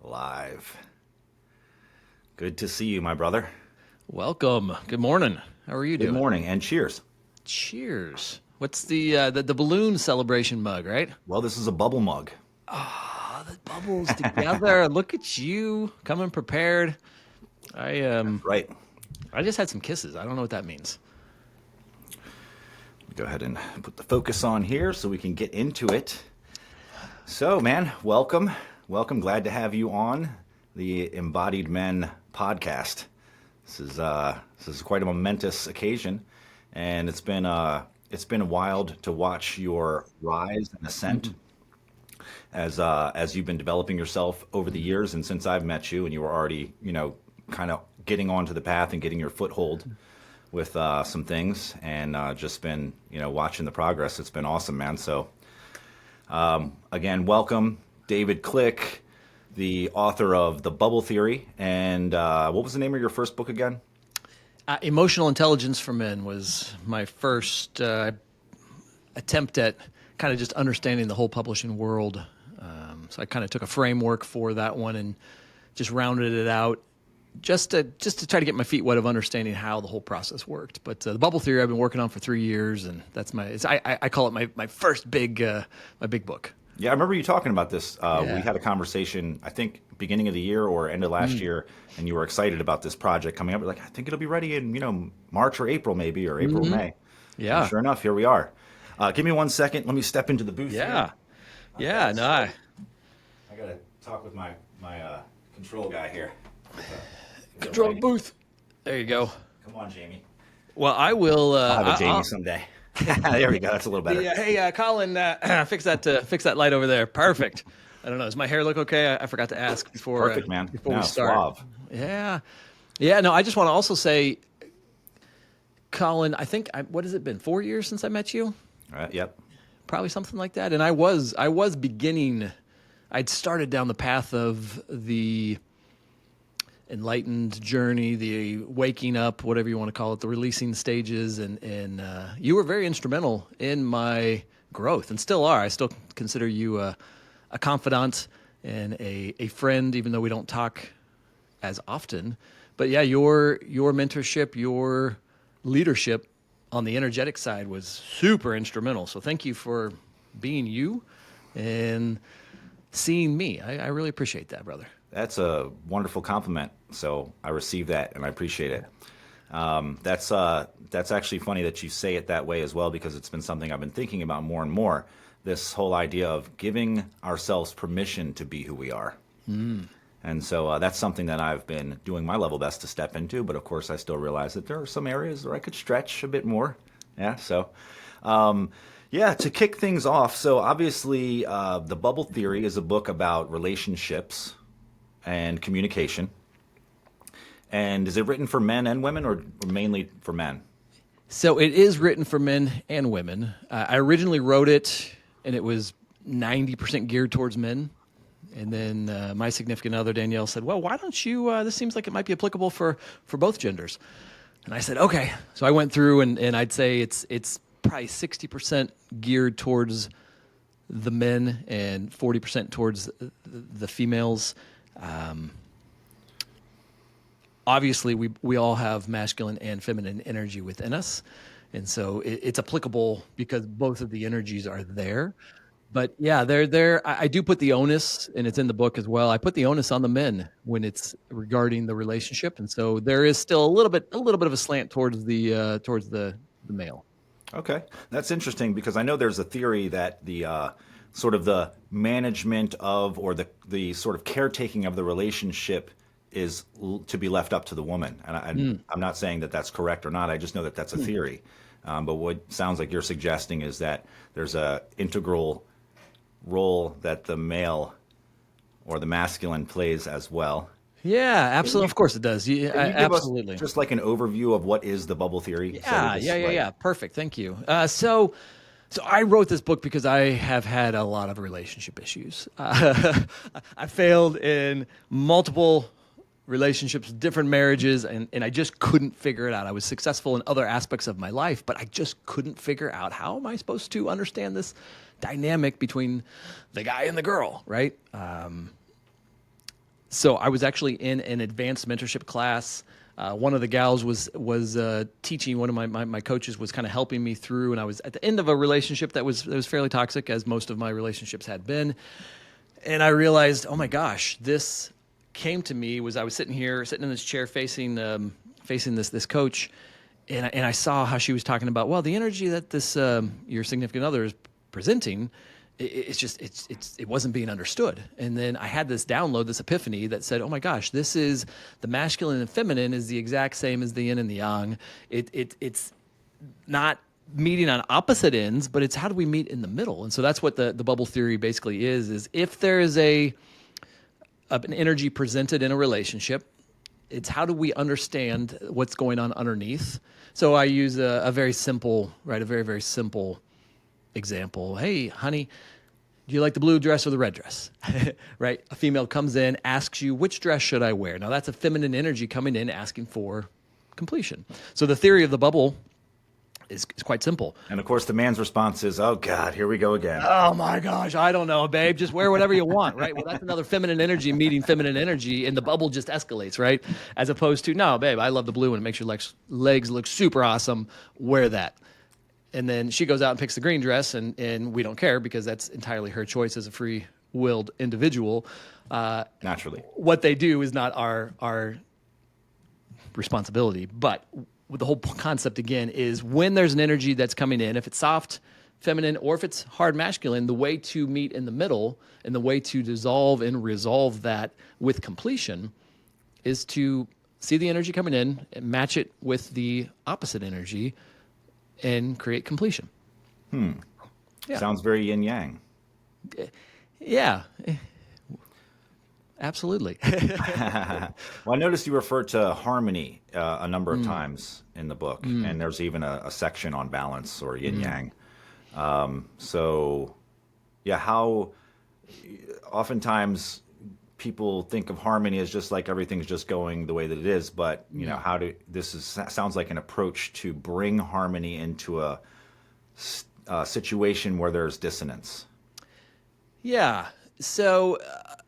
Live. Good to see you, my brother. Welcome. Good morning. How are you Good doing? morning and cheers. Cheers. What's the balloon celebration mug, right? Well, this is a bubble mug. Ah, the bubbles together. Look at you coming prepared. I Right. I just had some kisses. I don't know what that means. Go ahead and put the focus on here so we can get into it. So, man, welcome. Welcome. Glad to have you on the Embodied Men Podcast. This is quite a momentous occasion, and it's been wild to watch your rise and ascent as you've been developing yourself over the years, and since I've met you, and you were already, kind of getting onto the path and getting your foothold with some things, and just been, watching the progress. It's been awesome, man. So, again, welcome, David Klick, the author of The Bubble Theory, and what was the name of your first book again? Emotional Intelligence for Men was my first attempt at kind of just understanding the whole publishing world. So I kind of took a framework for that one and just rounded it out just to try to get my feet wet of understanding how the whole process worked. But the Bubble Theory I've been working on for 3 years, and that's I call it my first big book. Yeah, I remember you talking about this. Yeah. We had a conversation, I think, beginning of the year or end of last year, and you were excited about this project coming up. You're like, I think it'll be ready in, March or April maybe, or April, May. Yeah. And sure enough, here we are. Give me 1 second. Let me step into the booth Yeah. here. Yeah. No. I got to talk with my control guy here. Control booth. There you go. Come on, Jamie. Well, I will. I'll have a Jamie someday. There we go. That's a little better. Yeah, hey, Colin, fix that light over there. Perfect. I don't know. Does my hair look okay? I forgot to ask before. Perfect, man. Before No, we start. suave. Yeah. No. I just want to also say, Colin, I think what has it been? 4 years since I met you? Yep. Probably something like that. And I was beginning. I'd started down the path of the enlightened journey, the waking up, whatever you want to call it, the releasing stages, and you were very instrumental in my growth, and still are. I still consider you a confidant and a friend, even though we don't talk as often. But yeah, your mentorship, your leadership on the energetic side was super instrumental. So thank you for being you and seeing me. I really appreciate that, brother. That's a wonderful compliment. So I received that, and I appreciate it. That's actually funny that you say it that way as well, because it's been something I've been thinking about more and more. This whole idea of giving ourselves permission to be who we are. And so that's something that I've been doing my level best to step into. But of course, I still realize that there are some areas where I could stretch a bit more. Yeah. So, to kick things off. So obviously, The Bubble Theory is a book about relationships and communication. And is it written for men and women, or mainly for men? So it is written for men and women. I originally wrote it, and it was 90% geared towards men. And then my significant other, Danielle, said, well, why don't you, this seems like it might be applicable for both genders. And I said, okay. So I went through, and I'd say it's probably 60% geared towards the men and 40% towards the females. Obviously, we all have masculine and feminine energy within us. And so it's applicable because both of the energies are there. But yeah, I do put the onus, and it's in the book as well. I put the onus on the men when it's regarding the relationship. And so there is still a little bit of a slant towards the male. Okay. That's interesting, because I know there's a theory that the sort of the management of, or the sort of caretaking of the relationship is to be left up to the woman. And I'm not saying that that's correct or not. I just know that that's a theory. But what sounds like you're suggesting is that there's a integral role that the male or the masculine plays as well. Yeah, absolutely. Of course it does. Can you give Absolutely. us just like an overview of what is the bubble theory? Yeah. Perfect. Thank you. So I wrote this book because I have had a lot of relationship issues. I failed in multiple relationships, different marriages, and I just couldn't figure it out. I was successful in other aspects of my life, but I just couldn't figure out, how am I supposed to understand this dynamic between the guy and the girl, right? So I was actually in an advanced mentorship class. One of the gals was teaching. One of my coaches was kind of helping me through, and I was at the end of a relationship that was fairly toxic, as most of my relationships had been. And I realized, oh my gosh, this came to me. I was sitting in this chair, facing this coach, and I saw how she was talking about, well, the energy that this your significant other is presenting. It wasn't being understood. And then I had this download, this epiphany that said, oh my gosh, this is the masculine and feminine is the exact same as the yin and the yang. It's not meeting on opposite ends, but it's how do we meet in the middle? And so that's what the bubble theory basically is if there is an energy presented in a relationship, it's how do we understand what's going on underneath? So I use a very simple, right, a very, very simple example. Hey, honey, do you like the blue dress or the red dress? Right? A female comes in, asks you, which dress should I wear? Now, that's a feminine energy coming in, asking for completion. So the theory of the bubble is quite simple. And of course, the man's response is, oh God, here we go again. Oh my gosh, I don't know, babe. Just wear whatever you want, right? Well, that's another feminine energy meeting feminine energy, and the bubble just escalates, right? As opposed to, no, babe, I love the blue and it makes your legs look super awesome. Wear that. And then she goes out and picks the green dress, and we don't care because that's entirely her choice as a free-willed individual. Naturally. What they do is not our responsibility. But the whole concept, again, is when there's an energy that's coming in, if it's soft, feminine, or if it's hard masculine, the way to meet in the middle and the way to dissolve and resolve that with completion is to see the energy coming in and match it with the opposite energy and create completion. Yeah. Sounds very yin yang. Yeah, absolutely. Well, I noticed you referred to harmony a number of times in the book, and there's even a section on balance or yin yang. So, yeah, how oftentimes people think of harmony as just like everything's just going the way that it is, but you know, sounds like an approach to bring harmony into a situation where there's dissonance. Yeah. So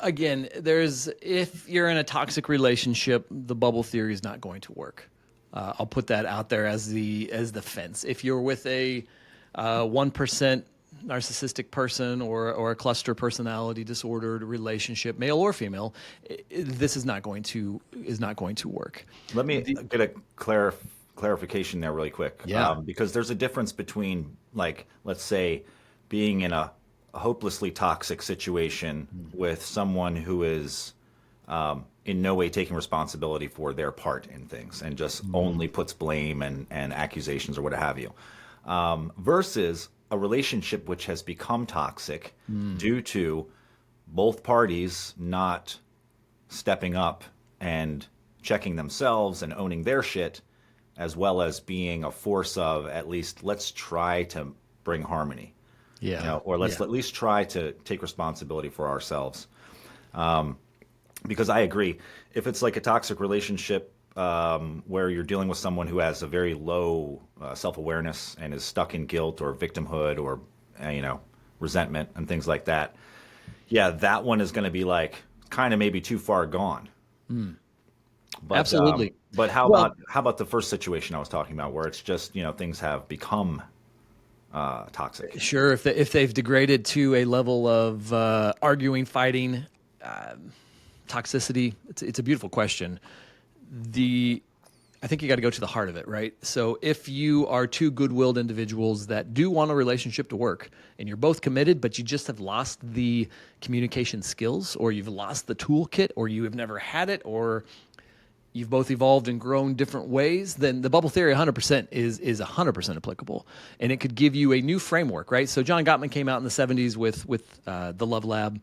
again, if you're in a toxic relationship, the bubble theory is not going to work. I'll put that out there as the fence. If you're with a 1% narcissistic person or a cluster personality disordered relationship, male or female, this is not going to work. Let me get a clarification there really quick. Yeah. Because there's a difference between, like, let's say being in a hopelessly toxic situation with someone who is in no way taking responsibility for their part in things and just only puts blame and accusations or what have you, versus a relationship which has become toxic due to both parties not stepping up and checking themselves and owning their shit, as well as being a force of, at least let's try to bring harmony. Yeah. You know, or let's at least try to take responsibility for ourselves. Because I agree, if it's like a toxic relationship where you're dealing with someone who has a very low self-awareness and is stuck in guilt or victimhood or resentment and things like that, yeah, that one is going to be like kind of maybe too far gone. But, absolutely. But how about the first situation I was talking about, where it's just things have become toxic? Sure, if they've degraded to a level of arguing, fighting, toxicity, it's a beautiful question. I think you got to go to the heart of it, right? So if you are two good-willed individuals that do want a relationship to work, and you're both committed, but you just have lost the communication skills, or you've lost the toolkit, or you have never had it, or you've both evolved and grown different ways, then the bubble theory 100% is 100% applicable. And it could give you a new framework, right? So John Gottman came out in the 70s with the Love Lab,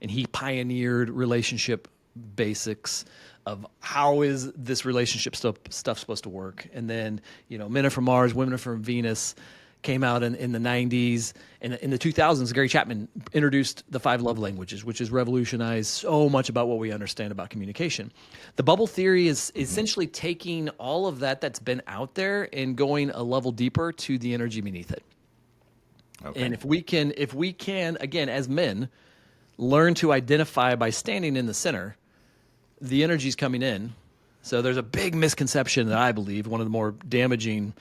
and he pioneered relationship basics of how is this relationship stuff supposed to work. And then, Men Are From Mars, Women Are From Venus came out in the 90s. And in the 2000s, Gary Chapman introduced the 5 love languages, which has revolutionized so much about what we understand about communication. The bubble theory is essentially taking all of that's been out there and going a level deeper to the energy beneath it. Okay. And if we can, again, as men, learn to identify by standing in the center the energy's coming in. So there's a big misconception that I believe, one of the more damaging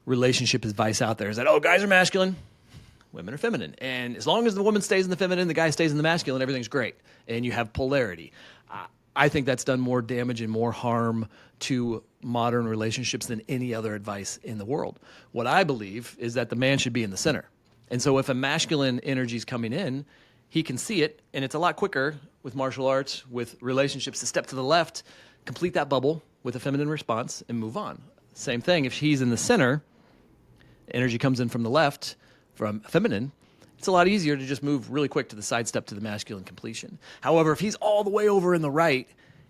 relationship advice out there is that, oh, guys are masculine, women are feminine. And as long as the woman stays in the feminine, the guy stays in the masculine, everything's great. And you have polarity. I think that's done more damage and more harm to modern relationships than any other advice in the world. What I believe is that the man should be in the center. And so if a masculine energy is coming in, he can see it, and it's a lot quicker with martial arts, with relationships, to step to the left, complete that bubble with a feminine response, and move on. Same thing, if he's in the center, energy comes in from the left, from feminine, it's a lot easier to just move really quick to the sidestep to the masculine completion. However, if he's all the way over in the right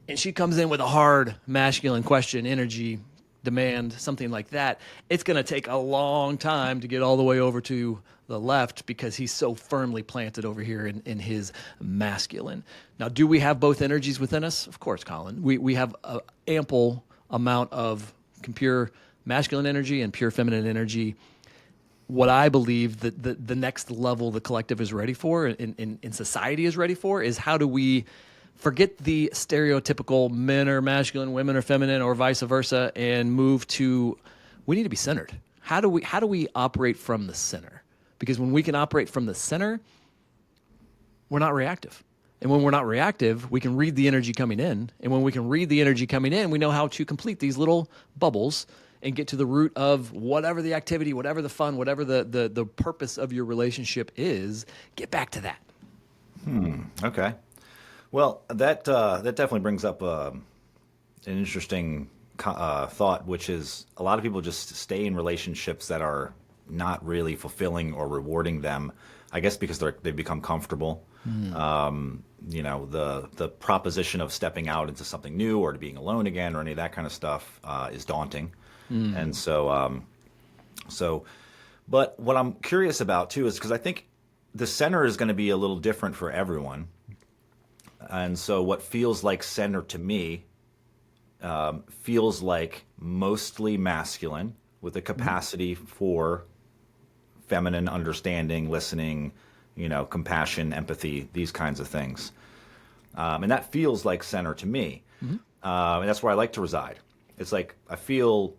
and she comes in with a hard masculine question, energy, demand, something like that, it's going to take a long time to get all the way over to the left because he's so firmly planted over here in his masculine. Now, do we have both energies within us? Of course, Colin. We have an ample amount of pure masculine energy and pure feminine energy. What I believe that the next level the collective is ready for and society is ready for is how do we forget the stereotypical men are masculine, women are feminine, or vice versa, and move to we need to be centered. How do we operate from the center? Because when we can operate from the center, we're not reactive. And when we're not reactive, we can read the energy coming in. And when we can read the energy coming in, we know how to complete these little bubbles and get to the root of whatever the activity, whatever the fun, whatever the purpose of your relationship is, get back to that. Okay. Well, that definitely brings up an interesting thought, which is a lot of people just stay in relationships that are not really fulfilling or rewarding them, I guess because they've become comfortable. The proposition of stepping out into something new or to being alone again or any of that kind of stuff is daunting. And but what I'm curious about too is because I think the center is going to be a little different for everyone. And so what feels like center to me feels like mostly masculine with a capacity for feminine understanding, listening, compassion, empathy, these kinds of things. And that feels like center to me. And that's where I like to reside. It's like I feel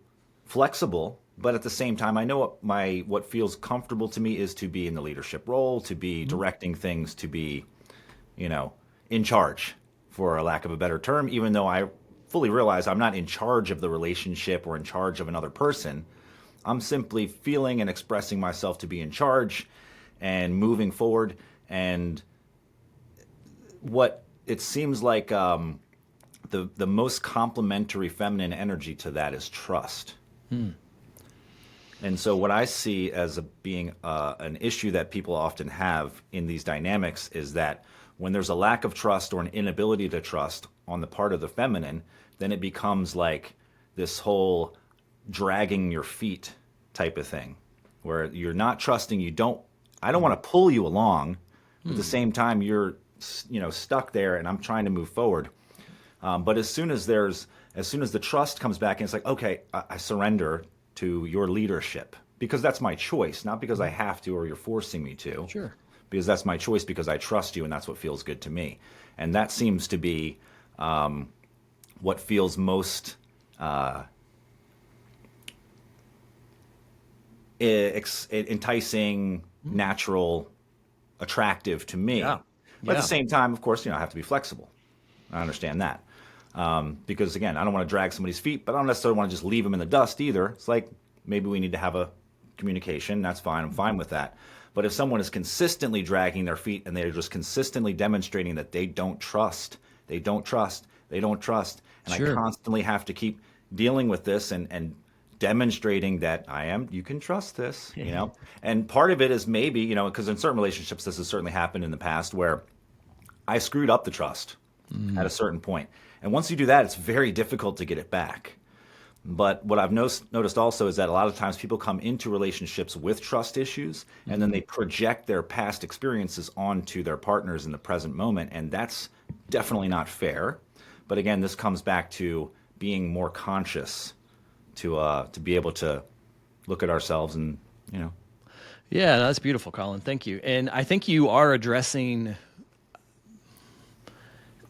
flexible, but at the same time, I know what feels comfortable to me is to be in the leadership role, to be directing things, to be, in charge, for a lack of a better term, even though I fully realize I'm not in charge of the relationship or in charge of another person. I'm simply feeling and expressing myself to be in charge and moving forward. And what it seems like the most complementary feminine energy to that is trust. And so what I see as being an issue that people often have in these dynamics is that when there's a lack of trust or an inability to trust on the part of the feminine, then it becomes like this whole dragging your feet type of thing where you're not trusting. I don't want to pull you along, but at the same time you're stuck there and I'm trying to move forward. But as soon as the trust comes back and it's like, okay, I surrender to your leadership because that's my choice, not because I have to or you're forcing me to. Sure. Because that's my choice because I trust you and that's what feels good to me. And that seems to be what feels most enticing, natural, attractive to me. Yeah. But at the same time, of course, I have to be flexible. I understand that. Because again, I don't want to drag somebody's feet, but I don't necessarily want to just leave them in the dust either. It's like maybe we need to have a communication. That's fine. I'm fine with that. But if someone is consistently dragging their feet and they're just consistently demonstrating that they don't trust, and Sure. I constantly have to keep dealing with this and demonstrating that you can trust this, And part of it is maybe, because in certain relationships, this has certainly happened in the past where I screwed up the trust at a certain point. And once you do that, it's very difficult to get it back. But what I've noticed also is that a lot of times people come into relationships with trust issues and then they project their past experiences onto their partners in the present moment. And that's definitely not fair. But again, this comes back to being more conscious to be able to look at ourselves and, Yeah, that's beautiful, Colin. Thank you. And I think you are addressing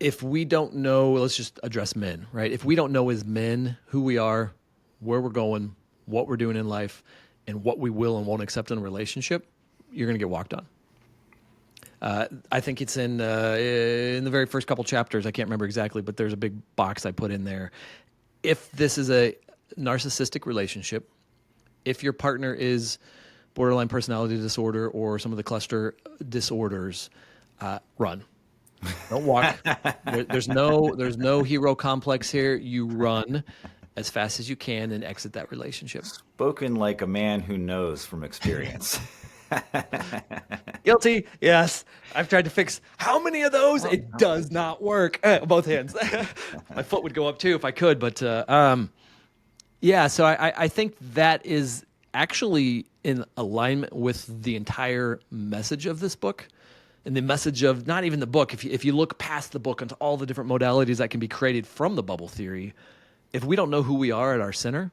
if we don't know, let's just address men, right? If we don't know as men who we are, where we're going, what we're doing in life, and what we will and won't accept in a relationship, you're going to get walked on. I think it's in the very first couple chapters. I can't remember exactly, but there's a big box I put in there. If this is a narcissistic relationship, if your partner is borderline personality disorder or some of the cluster disorders, run. Don't walk. There's no hero complex here. You run as fast as you can and exit that relationship. Spoken like a man who knows from experience. Guilty. Yes. I've tried to fix how many of those? It does not work. Both hands. My foot would go up too if I could. But yeah, so I think that is actually in alignment with the entire message of this book. And the message of not even the book, if you look past the book into all the different modalities that can be created from the bubble theory, if we don't know who we are at our center,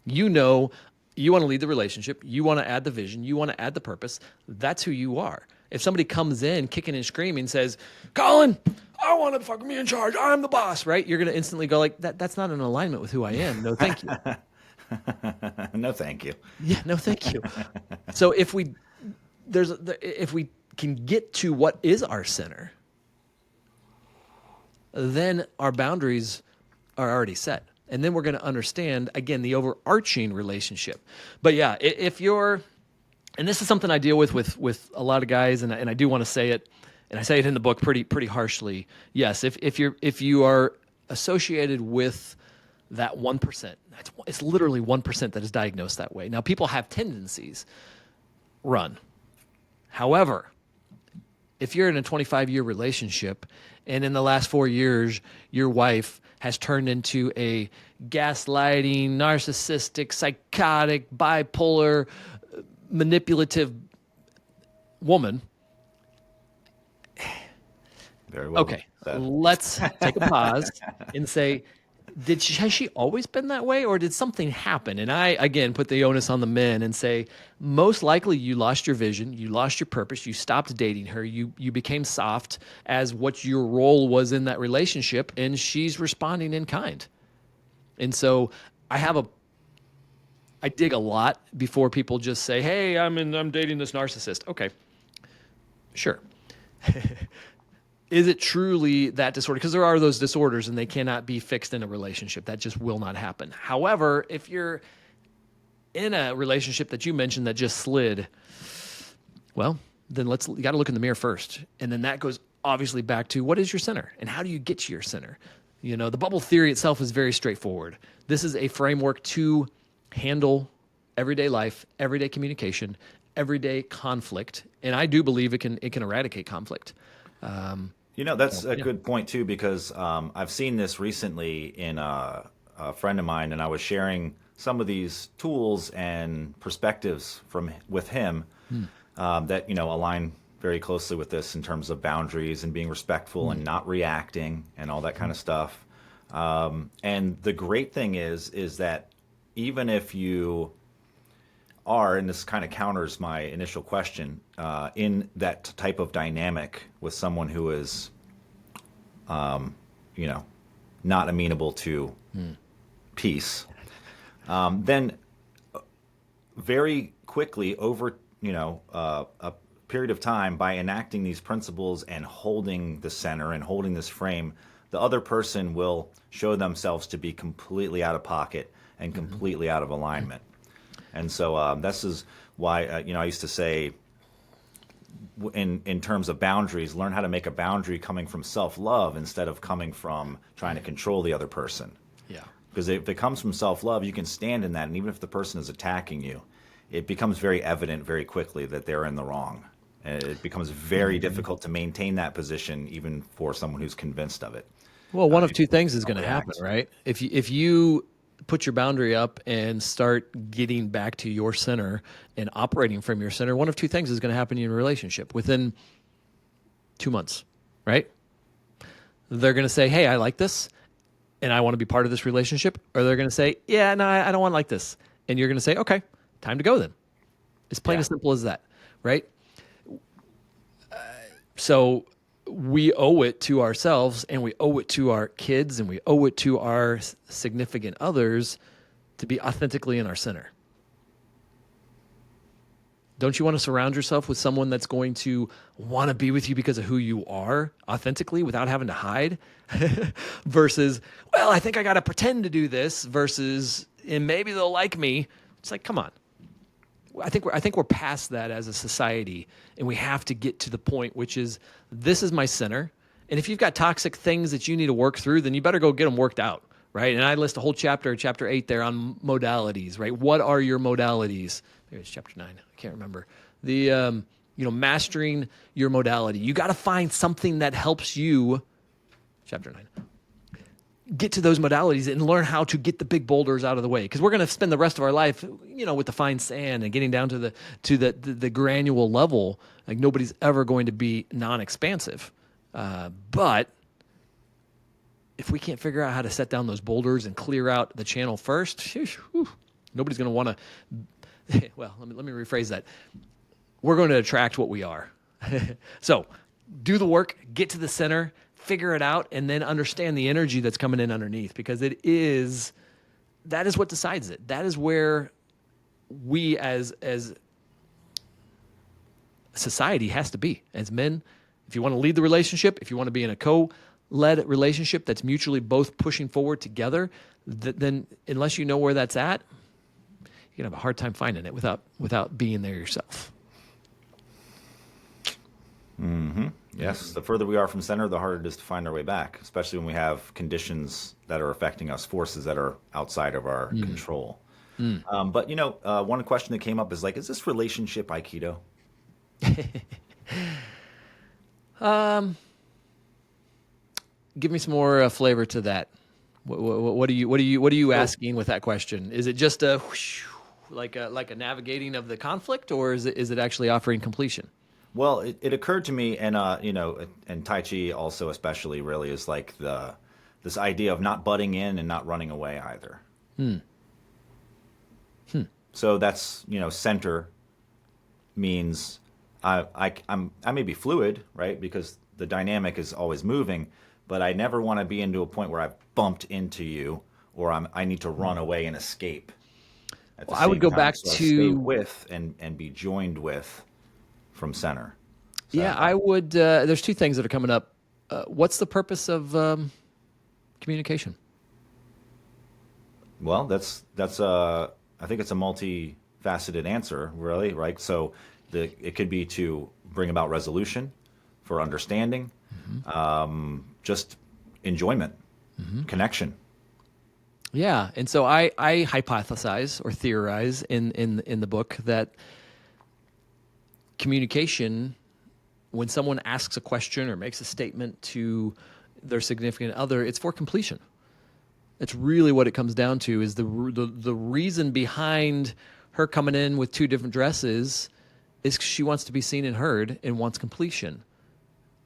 you want to lead the relationship, you want to add the vision, you want to add the purpose, that's who you are. If somebody comes in kicking and screaming, says, Colin, I want to fucking be in charge, I'm the boss, right? You're going to instantly go like, that's not in alignment with who I am. No, thank you. No, thank you. Yeah, no, thank you. So if we can get to what is our center, then our boundaries are already set. And then we're going to understand, again, the overarching relationship. But yeah, if you're, and this is something I deal with a lot of guys, and I do want to say it, and I say it in the book pretty harshly. Yes, if you are associated with that 1%, it's literally 1% that is diagnosed that way. Now, people have tendencies. Run. However, if you're in a 25-year relationship and in the last 4 years, your wife has turned into a gaslighting, narcissistic, psychotic, bipolar, manipulative woman. Very well. Okay, let's take a pause and say, has she always been that way, or did something happen? And I, again, put the onus on the men and say, most likely you lost your vision, you lost your purpose, you stopped dating her, you became soft as what your role was in that relationship, and she's responding in kind. And so I dig a lot before people just say, hey, I'm dating this narcissist. Okay, sure. Is it truly that disorder? Because there are those disorders and they cannot be fixed in a relationship. That just will not happen. However, if you're in a relationship that you mentioned that just slid, well, then you got to look in the mirror first. And then that goes obviously back to what is your center and how do you get to your center? You know, the bubble theory itself is very straightforward. This is a framework to handle everyday life, everyday communication, everyday conflict. And I do believe it can eradicate conflict. That's a good point too, because I've seen this recently in a friend of mine, and I was sharing some of these tools and perspectives with him that align very closely with this in terms of boundaries and being respectful and not reacting and all that kind of stuff. And the great thing is that even if you are, and this kind of counters my initial question, in that type of dynamic with someone who is, not amenable to peace, then very quickly over, a period of time, by enacting these principles and holding the center and holding this frame, the other person will show themselves to be completely out of pocket and completely out of alignment. And so this is why, I used to say, in terms of boundaries, learn how to make a boundary coming from self-love instead of coming from trying to control the other person. Yeah. Because if it comes from self-love, you can stand in that. And even if the person is attacking you, it becomes very evident very quickly that they're in the wrong. And it becomes very difficult to maintain that position even for someone who's convinced of it. Well, one of two things is going to happen, right? If you put your boundary up and start getting back to your center and operating from your center, one of two things is going to happen in your relationship within 2 months, right? They're going to say, hey, I like this and I want to be part of this relationship. Or they're going to say, yeah, no, I don't want to like this. And you're going to say, okay, time to go then. It's plain as simple as that, right? So we owe it to ourselves, and we owe it to our kids, and we owe it to our significant others to be authentically in our center. Don't you want to surround yourself with someone that's going to want to be with you because of who you are authentically without having to hide? Versus, well, I think I got to pretend to do this versus, and maybe they'll like me. It's like, come on. I think we're past that as a society, and we have to get to the point, which is, this is my center. And if you've got toxic things that you need to work through, then you better go get them worked out, right? And I list a whole chapter 8 there on modalities, right? What are your modalities? Maybe it's chapter 9. I can't remember. The mastering your modality. You got to find something that helps you. Chapter 9. Get to those modalities and learn how to get the big boulders out of the way, because we're going to spend the rest of our life, with the fine sand and getting down to the granular level. Like, nobody's ever going to be non-expansive, but if we can't figure out how to set down those boulders and clear out the channel first, nobody's going to want to. Well, let me rephrase that. We're going to attract what we are. So, do the work, get to the center, figure it out, and then understand the energy that's coming in underneath, because that is what decides it. That is where we as society has to be. As men, if you want to lead the relationship, if you want to be in a co-led relationship that's mutually both pushing forward together, then unless you know where that's at, you're going to have a hard time finding it without being there yourself. Mm-hmm. Yes, the further we are from center, the harder it is to find our way back, especially when we have conditions that are affecting us, forces that are outside of our control. But, one question that came up is like, is this relationship Aikido? Give me some more flavor to that. What are you asking with that question? Is it just like a navigating of the conflict, or is it actually offering completion? Well, it occurred to me, and and Tai Chi also especially really is like this idea of not butting in and not running away either. So that's center means I may be fluid, right? Because the dynamic is always moving, but I never want to be into a point where I've bumped into you, or I need to run away and escape. Well, I would go back so I to stay with and be joined with. From center. So, yeah, I would. There's two things that are coming up. What's the purpose of communication? Well, that's I think it's a multifaceted answer, really, right? So it could be to bring about resolution, for understanding, just enjoyment, connection. Yeah, and so I hypothesize or theorize in the book that communication, when someone asks a question or makes a statement to their significant other, it's for completion. It's really what it comes down to, is the reason behind her coming in with two different dresses is she wants to be seen and heard and wants completion.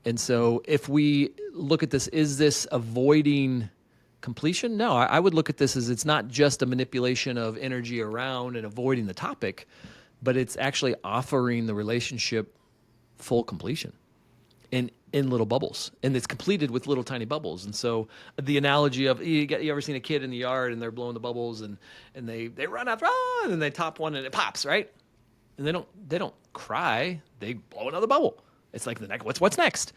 And so if we look at this, is this avoiding completion? No, I would look at this as, it's not just a manipulation of energy around and avoiding the topic, but it's actually offering the relationship full completion in little bubbles. And it's completed with little tiny bubbles. And so the analogy of, you ever seen a kid in the yard and they're blowing the bubbles and they run out, and they top one and it pops, right? And they don't cry, they blow another bubble. It's like what's next?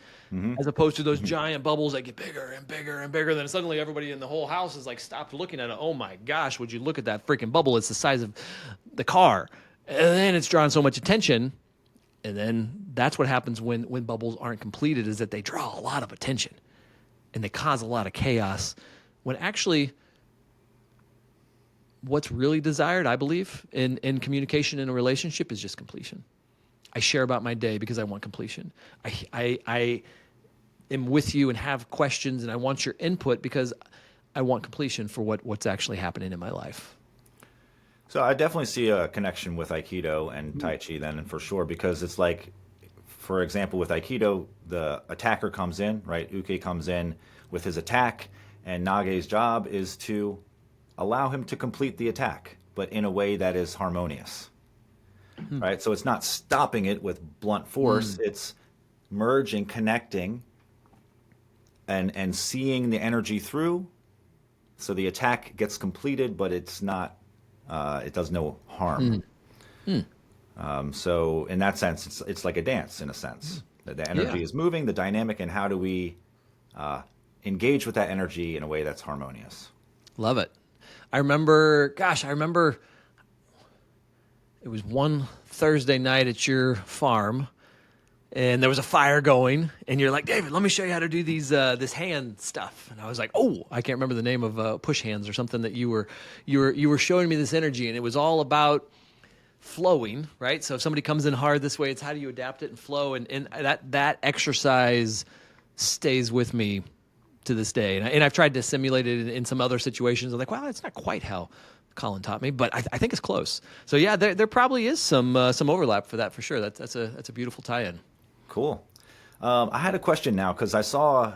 As opposed to those giant bubbles that get bigger and bigger and bigger. Then suddenly everybody in the whole house is like, stopped looking at it. Oh my gosh, would you look at that freaking bubble? It's the size of the car. And then it's drawing so much attention. And then that's what happens when bubbles aren't completed, is that they draw a lot of attention and they cause a lot of chaos, when actually what's really desired, I believe, in communication in a relationship is just completion. I share about my day because I want completion. I am with you and have questions, and I want your input because I want completion for what's actually happening in my life. So I definitely see a connection with Aikido and Tai Chi then, and for sure, because it's like, for example, with Aikido, the attacker comes in, right? Uke comes in with his attack, and Nage's job is to allow him to complete the attack, but in a way that is harmonious, right? So it's not stopping it with blunt force. It's merging, connecting, and seeing the energy through, so the attack gets completed, but it's not, it does no harm. So in that sense, it's like a dance in a sense. The Yeah. energy is moving, the dynamic, and how do we engage with that energy in a way that's harmonious. Love it. I remember it was one Thursday night at your farm, and there was a fire going, and you're like, David, let me show you how to do this hand stuff. And I was like, oh, I can't remember the name of push hands or something that you were showing me this energy, and it was all about flowing, right? So if somebody comes in hard this way, it's how do you adapt it and flow, and that exercise stays with me to this day. And I've tried to simulate it in some other situations. I'm like, wow, it's not quite how Colin taught me, but I think it's close. So yeah, there probably is some overlap for that for sure. That's a beautiful tie-in. Cool. I had a question now because I saw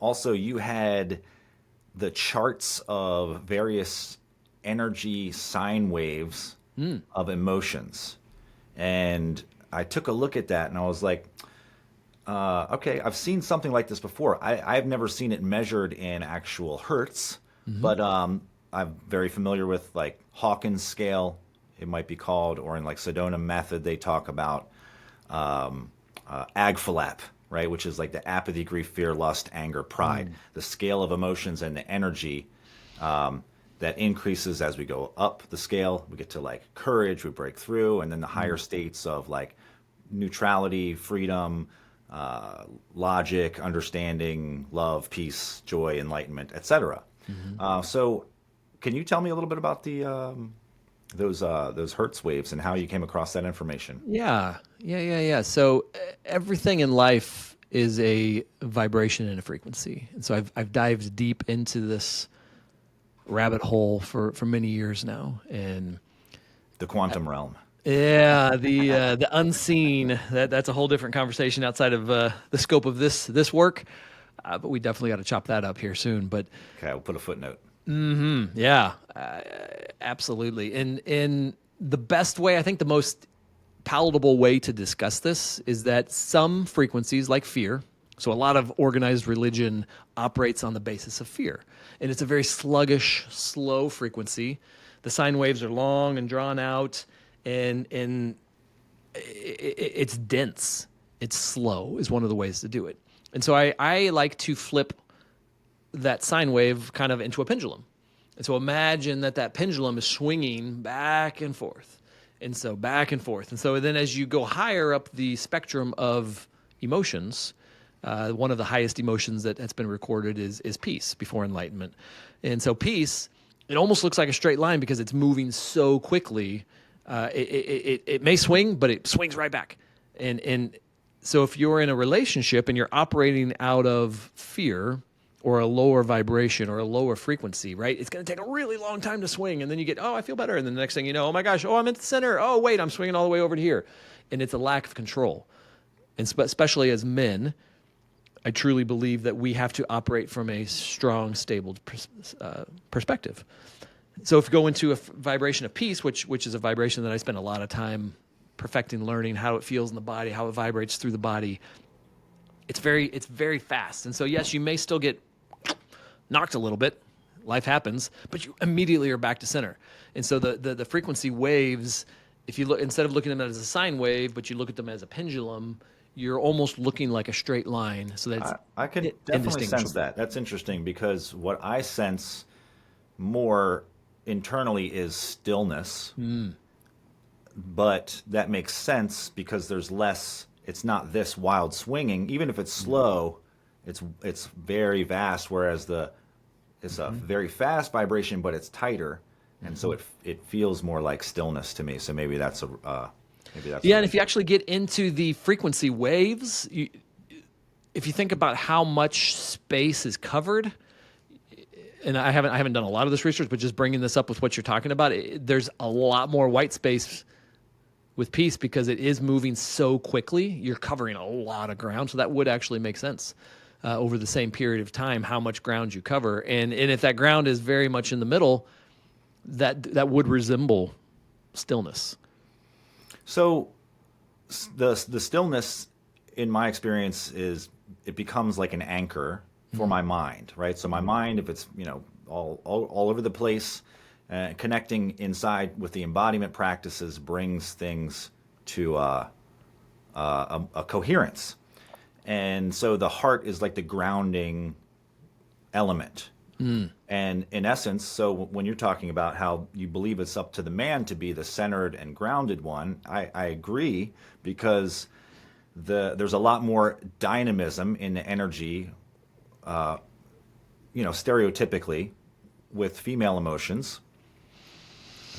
also you had the charts of various energy sine waves of emotions. And I took a look at that and I was like, okay, I've seen something like this before. I've never seen it measured in actual hertz, but I'm very familiar with like Hawkins scale, it might be called, or in like Sedona method, they talk about AGFLAP, right, which is like the apathy, grief, fear, lust, anger, pride, the scale of emotions and the energy that increases as we go up the scale. We get to like courage, we break through, and then the higher states of like neutrality, freedom, logic, understanding, love, peace, joy, enlightenment, etc. So, can you tell me a little bit about the those hertz waves and how you came across that information? Yeah. So everything in life is a vibration and a frequency, and so I've dived deep into this rabbit hole for many years now, and The quantum realm. yeah, the unseen, that's a whole different conversation outside of the scope of this work. But we definitely got to chop that up here soon. But Okay, we'll put a footnote. yeah, absolutely. And the best way, I think the most palatable way to discuss this is that some frequencies, like fear, so a lot of organized religion operates on the basis of fear. And it's a very sluggish, slow frequency. The sine waves are long and drawn out, and it's dense. It's slow is one of the ways to do it. And so I like to flip that sine wave kind of into a pendulum. And so imagine that pendulum is swinging back and forth. And so back and forth. And so then as you go higher up the spectrum of emotions, one of the highest emotions that's been recorded is peace before enlightenment. And so peace, it almost looks like a straight line because it's moving so quickly. It may swing, but it swings right back. And so if you're in a relationship and you're operating out of fear or a lower vibration or a lower frequency, right? It's going to take a really long time to swing. And then you get, oh, I feel better. And then the next thing you know, oh my gosh, oh, I'm at the center. Oh, wait, I'm swinging all the way over to here. And it's a lack of control. And especially as men, I truly believe that we have to operate from a strong, stable perspective. So if you go into a vibration of peace, which is a vibration that I spend a lot of time perfecting, learning how it feels in the body, how it vibrates through the body, it's very fast. And so yes, you may still get knocked a little bit. Life happens, but you immediately are back to center. And so the frequency waves, if you look, instead of looking at them as a sine wave, but you look at them as a pendulum, you're almost looking like a straight line. So that's I can definitely sense that. That's interesting because what I sense more internally is stillness. But that makes sense because there's less, it's not this wild swinging. Even if it's slow, it's very vast, whereas it's a very fast vibration, but it's tighter. And so it feels more like stillness to me. So maybe that's yeah. And if you actually get into the frequency waves, if you think about how much space is covered, and I haven't done a lot of this research, but just bringing this up with what you're talking about, there's a lot more white space with peace because it is moving so quickly. You're covering a lot of ground, so that would actually make sense over the same period of time how much ground you cover, and if that ground is very much in the middle, that would resemble stillness. So the stillness, in my experience, is it becomes like an anchor for my mind, right? So my mind, if it's, all over the place, connecting inside with the embodiment practices brings things to a coherence. And so the heart is like the grounding element. And in essence, so when you're talking about how you believe it's up to the man to be the centered and grounded one, I agree, because there's a lot more dynamism in the energy, stereotypically, with female emotions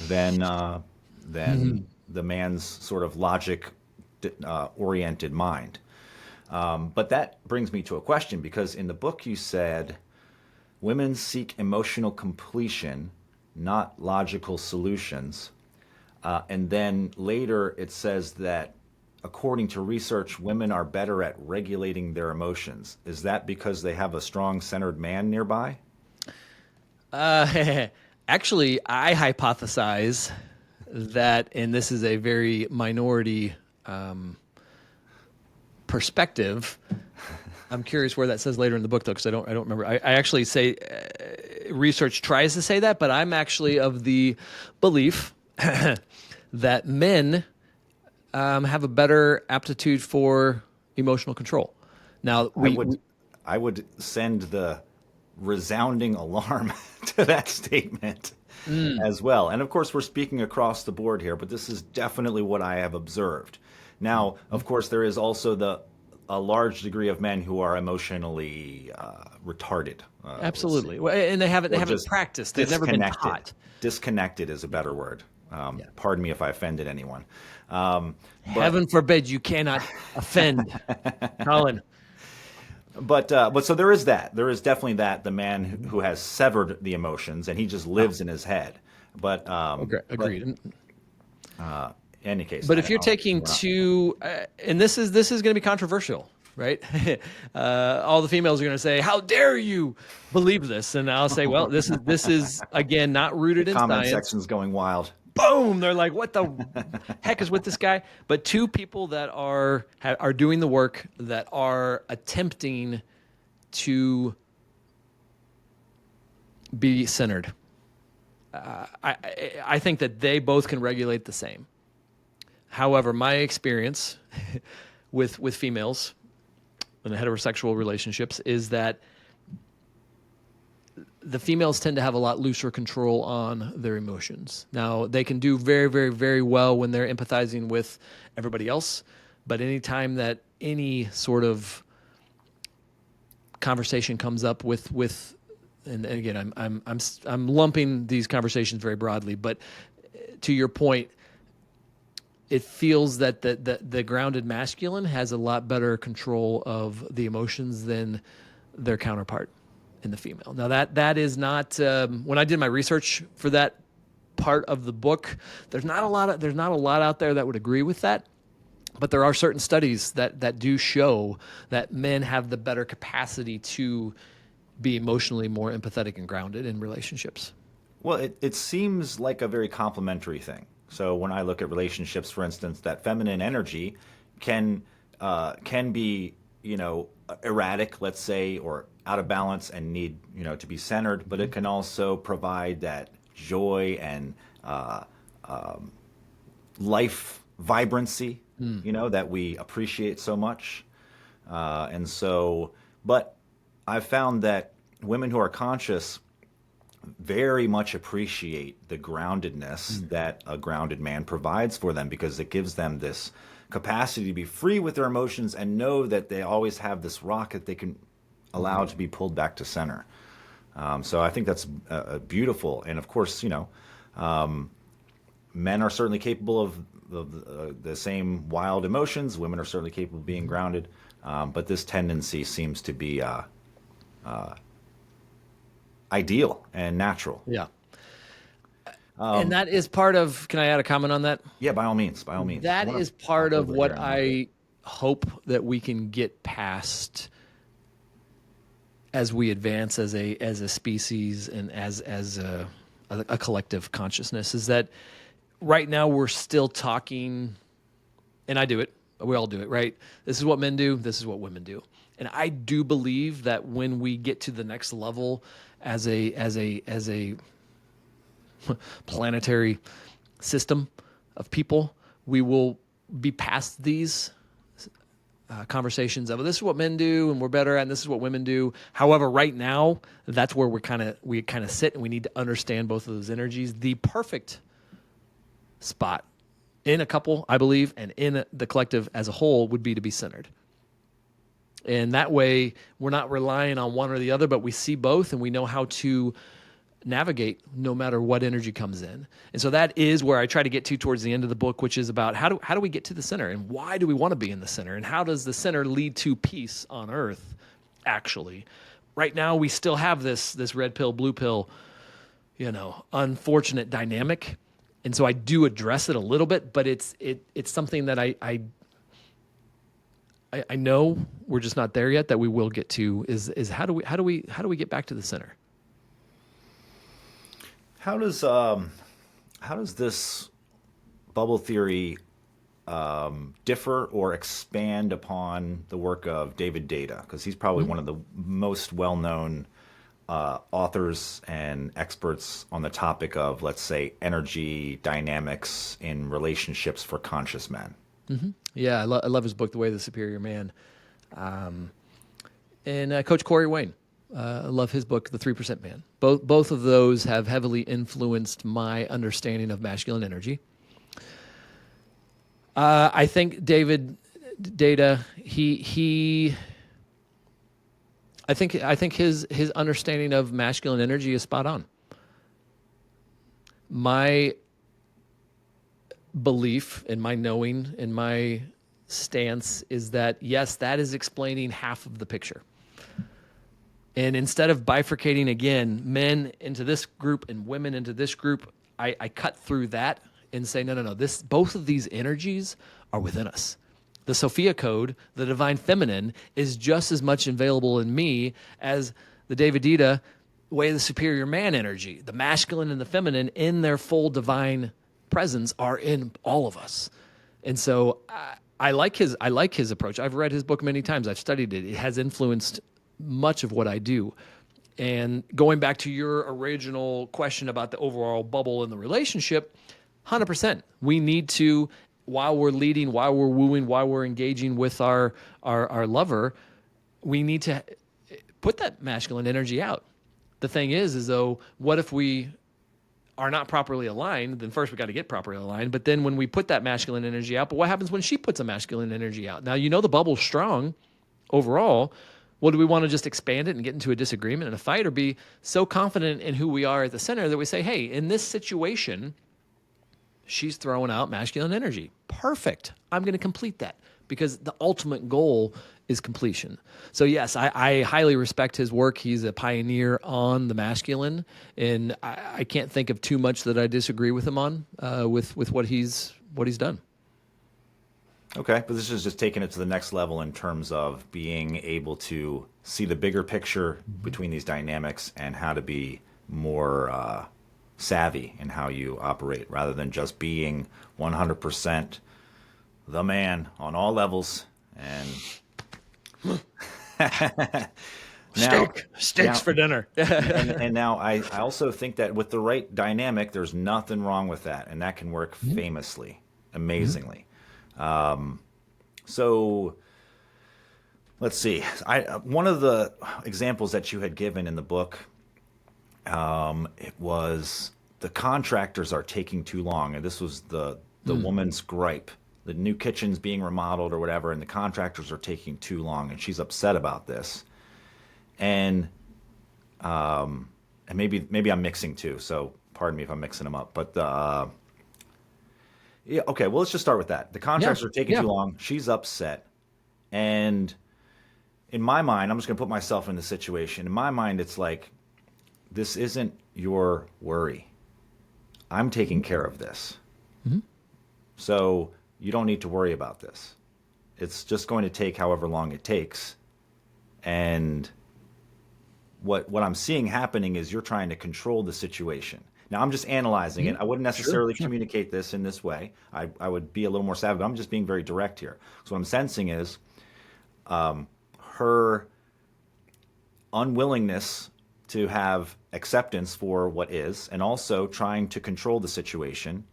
than the man's sort of logic oriented mind. But that brings me to a question, because in the book you said women seek emotional completion, not logical solutions. And then later it says that according to research, women are better at regulating their emotions. Is that because they have a strong centered man nearby? Actually, I hypothesize that, and this is a very minority perspective. I'm curious where that says later in the book, though, because I don't remember. I actually say research tries to say that, but I'm actually of the belief that men have a better aptitude for emotional control. Now, I would send the resounding alarm to that statement as well. And of course, we're speaking across the board here, but this is definitely what I have observed. Now, of course, there is also a large degree of men who are emotionally retarded. Absolutely, and they haven't practiced. They've never been taught. Disconnected is a better word. Pardon me if I offended anyone. Heaven forbid you cannot offend, Colin. But so there is that. There is definitely that, the man who has severed the emotions and he just lives in his head. But agreed. In any case, but if you're taking two, and this is going to be controversial, right? All the females are going to say, "How dare you believe this?" And I'll say, "Well, this is again not rooted in science." Comment section's going wild. Boom! They're like, "What the heck is with this guy?" But two people that are doing the work, that are attempting to be centered. I think that they both can regulate the same. However, my experience with females in the heterosexual relationships is that the females tend to have a lot looser control on their emotions. Now, they can do very, very, very well when they're empathizing with everybody else, but anytime that any sort of conversation comes up with and again, I'm lumping these conversations very broadly, but to your point, it feels that the grounded masculine has a lot better control of the emotions than their counterpart in the female. Now that is not when I did my research for that part of the book, there's not a lot out there that would agree with that. But there are certain studies that do show that men have the better capacity to be emotionally more empathetic and grounded in relationships. Well, it seems like a very complementary thing. So when I look at relationships, for instance, that feminine energy can be, erratic, let's say, or out of balance and need, to be centered, but it can also provide that joy and life vibrancy, that we appreciate so much. But I've found that women who are conscious very much appreciate the groundedness that a grounded man provides for them, because it gives them this capacity to be free with their emotions and know that they always have this rock that they can allow to be pulled back to center. So I think that's beautiful. And of course, men are certainly capable of the same wild emotions. Women are certainly capable of being grounded. But this tendency seems to be ideal and natural. Yeah. And that is part of, can I add a comment on that? Yeah, by all means, by all means. That is part of what I hope that we can get past as we advance as a species and as a collective consciousness, is that right now we're still talking, and I do it, we all do it, right? This is what men do, this is what women do. And I do believe that when we get to the next level as a planetary system of people, we will be past these conversations of this is what men do and we're better at, and this is what women do. However, right now, that's where we kind of sit, and we need to understand both of those energies. The perfect spot in a couple, I believe, and in the collective as a whole would be to be centered. And that way, we're not relying on one or the other, but we see both, and we know how to navigate no matter what energy comes in. And so that is where I try to get to towards the end of the book, which is about how do we get to the center, and why do we want to be in the center, and how does the center lead to peace on earth? Actually, right now we still have this red pill, blue pill, unfortunate dynamic. And so I do address it a little bit, but it's something that I know we're just not there yet, that we will get to is how do we get back to the center? How does this bubble theory differ or expand upon the work of David Data? Because he's probably one of the most well-known authors and experts on the topic of, let's say, energy dynamics in relationships for conscious men. Mm-hmm. Yeah, I love his book, The Way of the Superior Man. And Coach Corey Wayne. I love his book, The 3% Man. Both of those have heavily influenced my understanding of masculine energy. I think David Data, I think his understanding of masculine energy is spot on. My belief and my knowing and my stance is that, yes, that is explaining half of the picture. And instead of bifurcating again, men into this group and women into this group, I cut through that and say, no. Both of these energies are within us. The Sophia code, the divine feminine, is just as much available in me as the David Dita Way of the Superior Man energy. The masculine and the feminine in their full divine presence are in all of us. And so I like his approach. I've read his book many times. I've studied it. It has influenced much of what I do. And going back to your original question about the overall bubble in the relationship, 100%. We need to, while we're leading, while we're wooing, while we're engaging with our lover, we need to put that masculine energy out. The thing is though, what if we are not properly aligned? Then first we got to get properly aligned. But then when we put that masculine energy out, but what happens when she puts a masculine energy out? Now, the bubble's strong overall. Well, do we want to just expand it and get into a disagreement and a fight, or be so confident in who we are at the center that we say, hey, in this situation, she's throwing out masculine energy. Perfect. I'm going to complete that, because the ultimate goal is completion. So yes, I highly respect his work. He's a pioneer on the masculine, and I can't think of too much that I disagree with him on with what he's done. Okay, but this is just taking it to the next level in terms of being able to see the bigger picture between these dynamics and how to be more savvy in how you operate, rather than just being 100% the man on all levels. And Steaks for dinner. and now I also think that with the right dynamic, there's nothing wrong with that, and that can work famously, amazingly. So let's see. One of the examples that you had given in the book, it was the contractors are taking too long, and this was the woman's gripe. The new kitchen's being remodeled or whatever, and the contractors are taking too long, and she's upset about this. And maybe I'm mixing two, so pardon me if I'm mixing them up. But yeah, okay. Well, let's just start with that. The contractors are taking too long. She's upset, and in my mind, I'm just going to put myself in the situation. In my mind, it's like, this isn't your worry. I'm taking care of this. Mm-hmm. So you don't need to worry about this. It's just going to take however long it takes. And what I'm seeing happening is you're trying to control the situation. Now, I'm just analyzing it. I wouldn't necessarily communicate this in this way. I would be a little more savvy, but I'm just being very direct here. So what I'm sensing is her unwillingness to have acceptance for what is, and also trying to control the situation.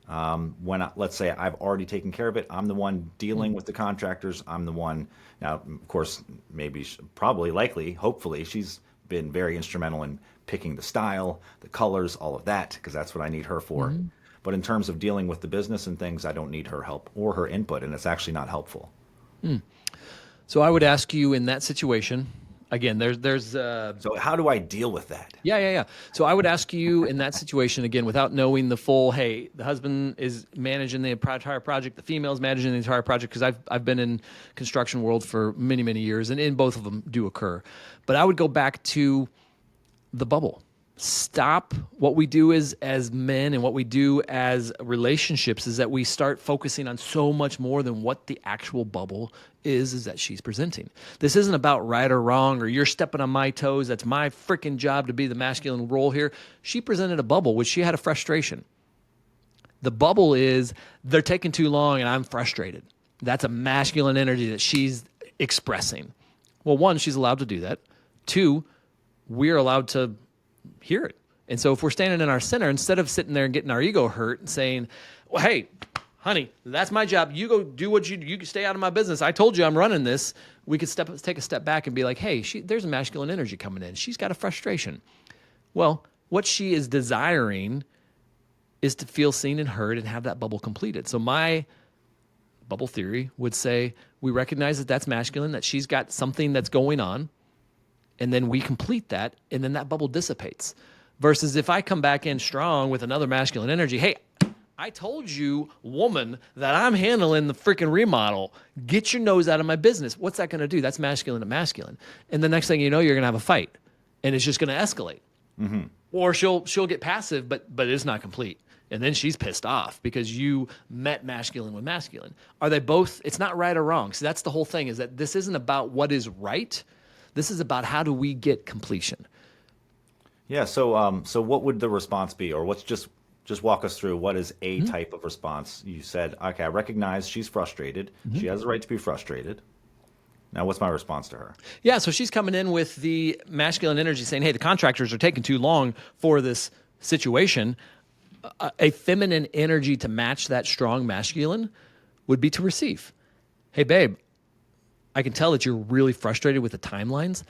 Let's say I've already taken care of it, I'm the one dealing with the contractors. I'm the one now. Of course, probably, likely, hopefully, she's been very instrumental in picking the style, the colors, all of that, because that's what I need her for. But in terms of dealing with the business and things, I don't need her help or her input, and it's actually not helpful. So I would ask you in that situation, again, So how do I deal with that? Yeah. So I would ask you in that situation, again, without knowing the full, hey, the husband is managing the entire project, the female's managing the entire project, because I've been in construction world for many, many years, and both of them do occur. But I would go back to the bubble. Stop. What we do is as men and what we do as relationships is that we start focusing on so much more than what the actual bubble is that she's presenting. This isn't about right or wrong or you're stepping on my toes. That's my freaking job to be the masculine role here. She presented a bubble, which she had a frustration. The bubble is they're taking too long and I'm frustrated. That's a masculine energy that she's expressing. Well, one, she's allowed to do that. Two, we're allowed to hear it. And so if we're standing in our center, instead of sitting there and getting our ego hurt and saying, well, hey, honey, that's my job. You go do what you can stay out of my business. I told you I'm running this. We could take a step back and be like, hey, there's a masculine energy coming in. She's got a frustration. Well, what she is desiring is to feel seen and heard and have that bubble completed. So my bubble theory would say we recognize that that's masculine, that she's got something that's going on, and then we complete that, and then that bubble dissipates. Versus if I come back in strong with another masculine energy, hey, I told you, woman, that I'm handling the freaking remodel. Get your nose out of my business. What's that going to do? That's masculine to masculine. And the next thing you know, you're going to have a fight, and it's just going to escalate. Or she'll get passive, but it's not complete. And then she's pissed off because you met masculine with masculine. Are they both? It's not right or wrong. So that's the whole thing, is that this isn't about what is right. This is about how do we get completion. Yeah. So what would the response be, or what's just walk us through what is a type of response? You said, okay, I recognize she's frustrated. She has a right to be frustrated. Now, what's my response to her? Yeah, so she's coming in with the masculine energy saying, hey, the contractors are taking too long for this situation. A feminine energy to match that strong masculine would be to receive. Hey, babe, I can tell that you're really frustrated with the timelines.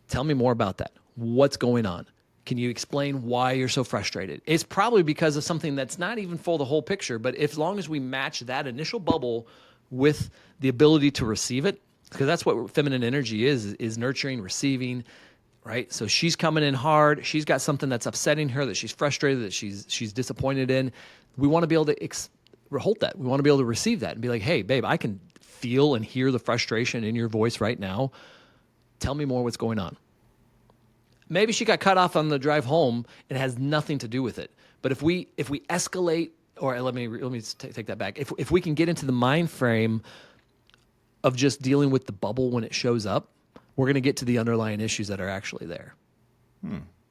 Tell me more about that. What's going on? Can you explain why you're so frustrated? It's probably because of something that's not even full the whole picture, but as long as we match that initial bubble with the ability to receive it, because that's what feminine energy is nurturing, receiving, right? So she's coming in hard. She's got something that's upsetting her, that she's frustrated, that she's disappointed in. We want to be able to hold that. We want to be able to receive that and be like, hey, babe, I can feel and hear the frustration in your voice right now. Tell me more what's going on. Maybe she got cut off on the drive home and it has nothing to do with it. But if we escalate, or let me take that back. If we can get into the mind frame of just dealing with the bubble when it shows up, we're going to get to the underlying issues that are actually there.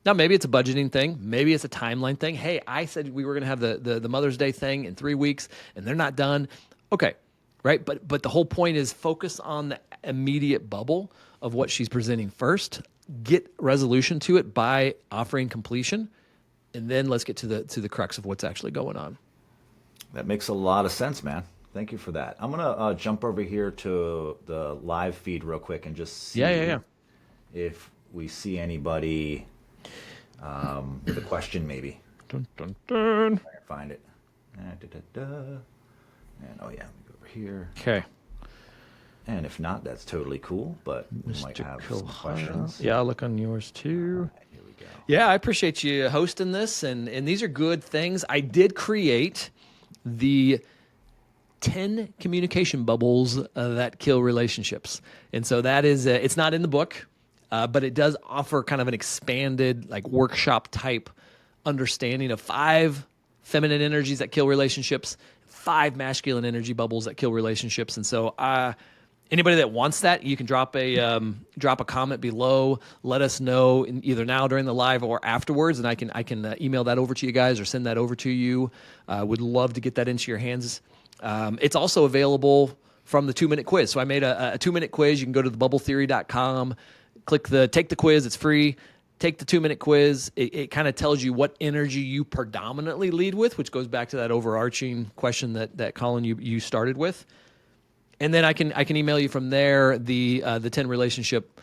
Now, maybe it's a budgeting thing. Maybe it's a timeline thing. Hey, I said we were going to have the Mother's Day thing in 3 weeks, and they're not done. Okay, right? But the whole point is focus on the immediate bubble of what she's presenting first. Get resolution to it by offering completion, and then let's get to the crux of what's actually going on. That makes a lot of sense, man. Thank you for that. I'm gonna jump over here to the live feed real quick and just see if we see anybody with a question, maybe. Dun, dun, dun. I can find it. And oh yeah, let me go over here. Okay. And if not, that's totally cool, but we might have some questions. Yeah, I'll look on yours too. All right, here we go. Yeah, I appreciate you hosting this, and these are good things. I did create the 10 communication bubbles that kill relationships. And so that is, it's not in the book, but it does offer kind of an expanded, like workshop type understanding of 5 feminine energies that kill relationships, 5 masculine energy bubbles that kill relationships. And so anybody that wants that, you can drop a comment below. Let us know either now during the live or afterwards, and I can email that over to you guys or send that over to you. Would love to get that into your hands. It's also available from the 2-minute quiz. So I made a 2-minute quiz. You can go to thebubbletheory.com, take the quiz. It's free. Take the 2-minute quiz. It kind of tells you what energy you predominantly lead with, which goes back to that overarching question that Colin, you started with. And then I can email you from there the 10 relationship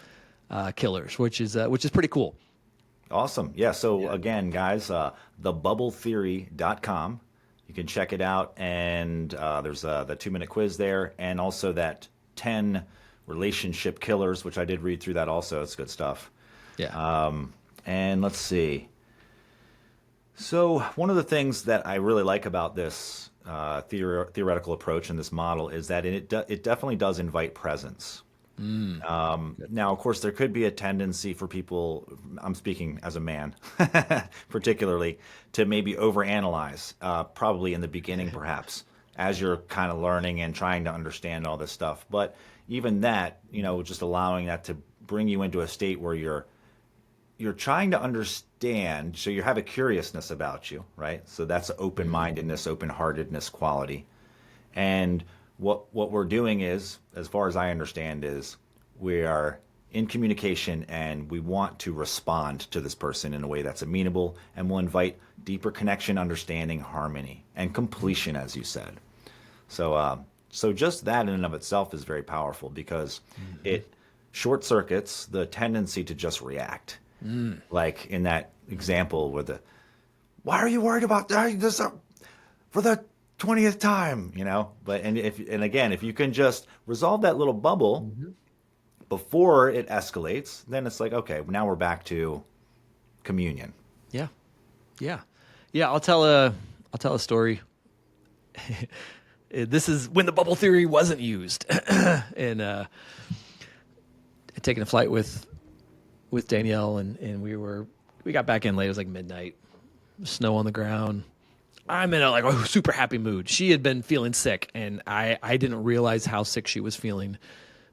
killers, which is pretty cool. Awesome. Yeah. So again, guys, thebubbletheory.com. You can check it out, and there's the 2-minute quiz there, and also that 10 relationship killers, which I did read through that also. It's good stuff. Yeah. And let's see. So one of the things that I really like about this theoretical approach and this model is that it definitely does invite presence. Now, of course, there could be a tendency for people, I'm speaking as a man, particularly, to maybe overanalyze, probably in the beginning, perhaps, as you're kind of learning and trying to understand all this stuff. But even that, just allowing that to bring you into a state where you're trying to understand, so you have a curiousness about you, right? So that's open-mindedness, open-heartedness quality. And what we're doing is, as far as I understand, is we are in communication and we want to respond to this person in a way that's amenable, and will invite deeper connection, understanding, harmony, and completion, as you said. So just that in and of itself is very powerful, because it short circuits the tendency to just react. Like in that example where why are you worried about this for the 20th time, But again, if you can just resolve that little bubble before it escalates, then it's like, okay, now we're back to communion. Yeah. I'll tell a story. This is when the bubble theory wasn't used, and taking a flight with Danielle, and we got back in late. It was like midnight, snow on the ground. I'm in a super happy mood. She had been feeling sick, and I didn't realize how sick she was feeling,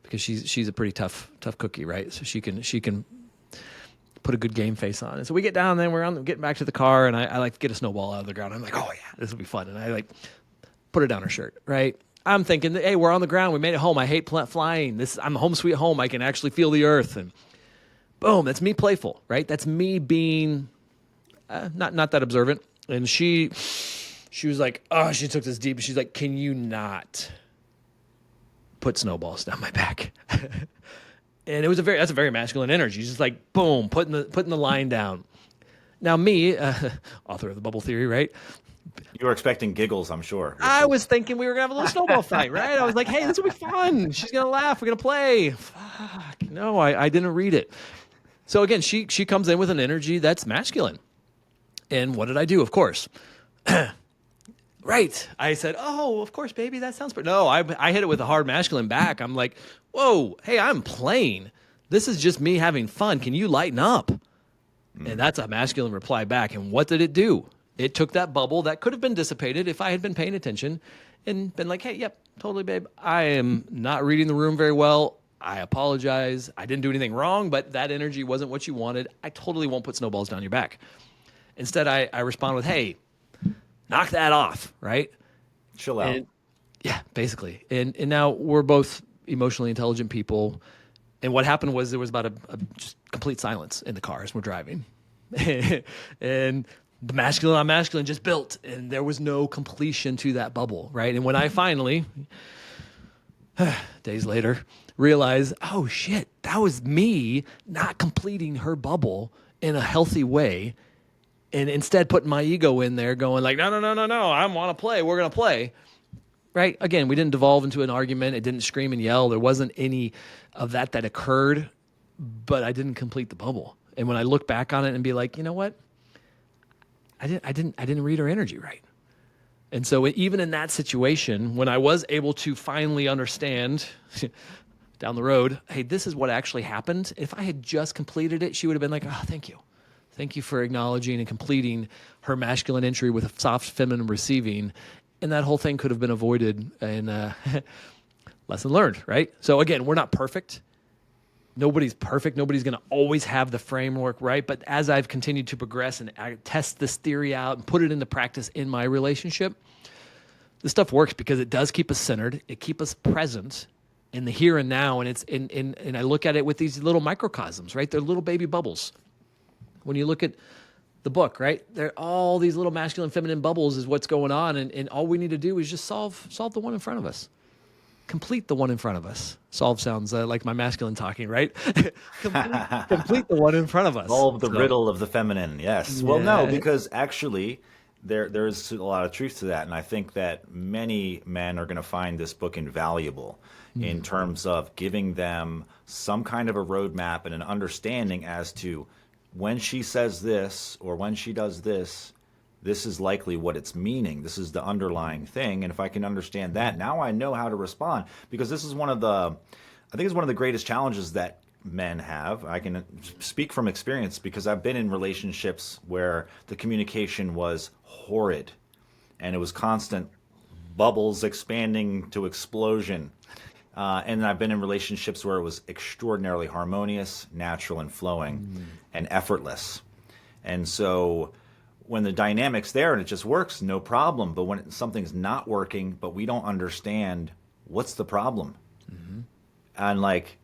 because she's a pretty tough cookie, right? So she can put a good game face on. And so we get down, and then getting back to the car, and I like get a snowball out of the ground. I'm like, oh yeah, this will be fun. And I put it down her shirt, right? I'm thinking, hey, we're on the ground. We made it home. I hate flying. I'm home sweet home. I can actually feel the earth. And boom, that's me playful, right? That's me being not that observant. And she was like, oh, she took this deep. She's like, can you not put snowballs down my back? And that's a very masculine energy. She's just like, boom, putting the line down. Now me, author of the bubble theory, right? You were expecting giggles, I'm sure. I was thinking we were gonna have a little snowball fight, right? I was like, hey, this will be fun. She's gonna laugh. We're gonna play. Fuck. No, I didn't read it. So again, she comes in with an energy that's masculine. And what did I do? Of course. Right. I said, oh, of course, baby, that sounds pretty. No, I hit it with a hard masculine back. I'm like, whoa, hey, I'm playing. This is just me having fun. Can you lighten up? And that's a masculine reply back. And what did it do? It took that bubble that could have been dissipated if I had been paying attention and been like, hey, yep, totally, babe. I am not reading the room very well. I apologize. I didn't do anything wrong, but that energy wasn't what you wanted. I totally won't put snowballs down your back. Instead, I respond with, hey, knock that off, right? Chill out. And, yeah, basically. And now we're both emotionally intelligent people. And what happened was there was about a just complete silence in the car as we're driving. And the masculine on masculine just built, and there was no completion to that bubble, right? And when I finally, days later, realized, oh shit, that was me not completing her bubble in a healthy way, and instead putting my ego in there going like, no, I want to play, we're going to play, right? Again, we didn't devolve into an argument. It didn't scream and yell. There wasn't any of that occurred, but I didn't complete the bubble. And when I look back on it and be like, you know what? I didn't read her energy right. And so even in that situation, when I was able to finally understand down the road, hey, this is what actually happened. If I had just completed it, she would have been like, oh, thank you. Thank you for acknowledging and completing her masculine entry with a soft feminine receiving. And that whole thing could have been avoided, and lesson learned, right? So again, we're not perfect. Nobody's perfect. Nobody's going to always have the framework, right? But as I've continued to progress and I test this theory out and put it into practice in my relationship, this stuff works because it does keep us centered. It keeps us present in the here and now. And it's and I look at it with these little microcosms, right? They're little baby bubbles. When you look at the book, right? There all these little masculine, feminine bubbles is what's going on. And all we need to do is just solve the one in front of us. Complete the one in front of us. Solve sounds like my masculine talking, right? complete the one in front of us. Solve the riddle of the feminine. Yes. Yeah. Well, no, because actually there's a lot of truth to that. And I think that many men are going to find this book invaluable in terms of giving them some kind of a roadmap and an understanding as to when she says this or when she does this, this is likely what it's meaning. This is the underlying thing. And if I can understand that, now I know how to respond. Because this is I think it's one of the greatest challenges that men have. I can speak from experience because I've been in relationships where the communication was horrid and it was constant bubbles expanding to explosion. And I've been in relationships where it was extraordinarily harmonious, natural and flowing and effortless. And so when the dynamic's there and it just works, no problem. But when something's not working, but we don't understand what's the problem. And like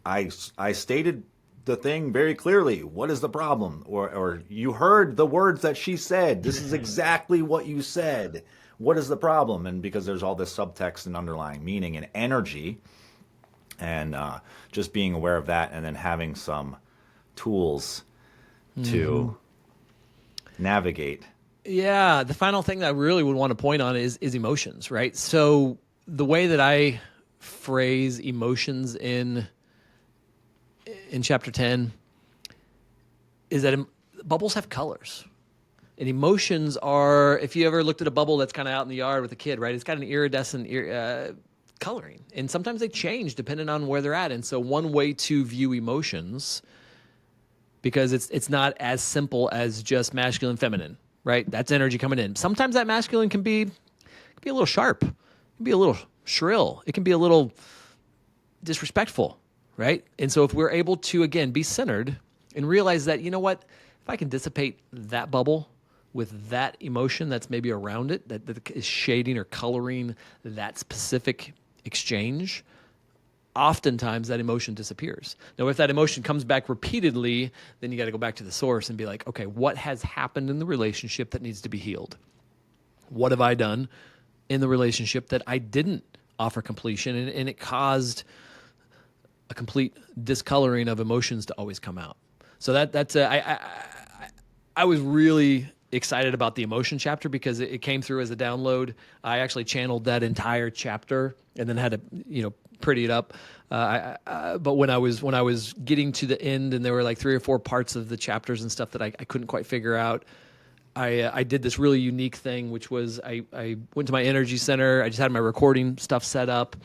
I stated the thing very clearly. What is the problem? Or you heard the words that she said. This is exactly what you said. What is the problem? And because there's all this subtext and underlying meaning and energy, and just being aware of that, and then having some tools to navigate. Yeah, the final thing that I really would want to point on is emotions, right? So the way that I phrase emotions in chapter 10 is that bubbles have colors. And emotions are, if you ever looked at a bubble that's kind of out in the yard with a kid, right? It's got an iridescent coloring. And sometimes they change depending on where they're at. And so one way to view emotions, because it's not as simple as just masculine, feminine, right? That's energy coming in. Sometimes that masculine can be a little sharp. It can be a little shrill. It can be a little disrespectful, right? And so if we're able to, again, be centered and realize that, you know what, if I can dissipate that bubble with that emotion that's maybe around it, that is shading or coloring that specific exchange, oftentimes that emotion disappears. Now, if that emotion comes back repeatedly, then you got to go back to the source and be like, okay, what has happened in the relationship that needs to be healed? What have I done in the relationship that I didn't offer completion, and it caused a complete discoloring of emotions to always come out? So I was really excited about the emotion chapter because it came through as a download. I actually channeled that entire chapter and then had to, pretty it up. But when I was getting to the end and there were like 3 or 4 parts of the chapters and stuff that I couldn't quite figure out, I did this really unique thing, which was I went to my energy center. I just had my recording stuff set up.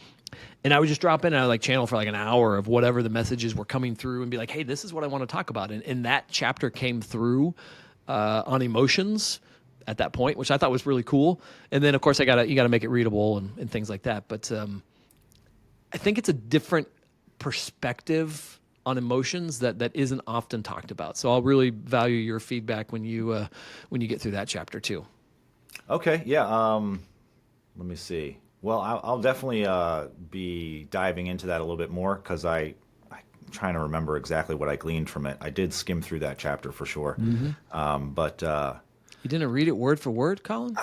And I would just drop in and I would channel for an hour of whatever the messages were coming through and be like, hey, this is what I want to talk about. And that chapter came through on emotions at that point, which I thought was really cool. And then, of course, you got to make it readable and things like that. But I think it's a different perspective on emotions that isn't often talked about. So I'll really value your feedback when you get through that chapter too. Okay, yeah. Let me see. Well, I'll definitely be diving into that a little bit more because I'm trying to remember exactly what I gleaned from it. I did skim through that chapter for sure. But you didn't read it word for word, Colin?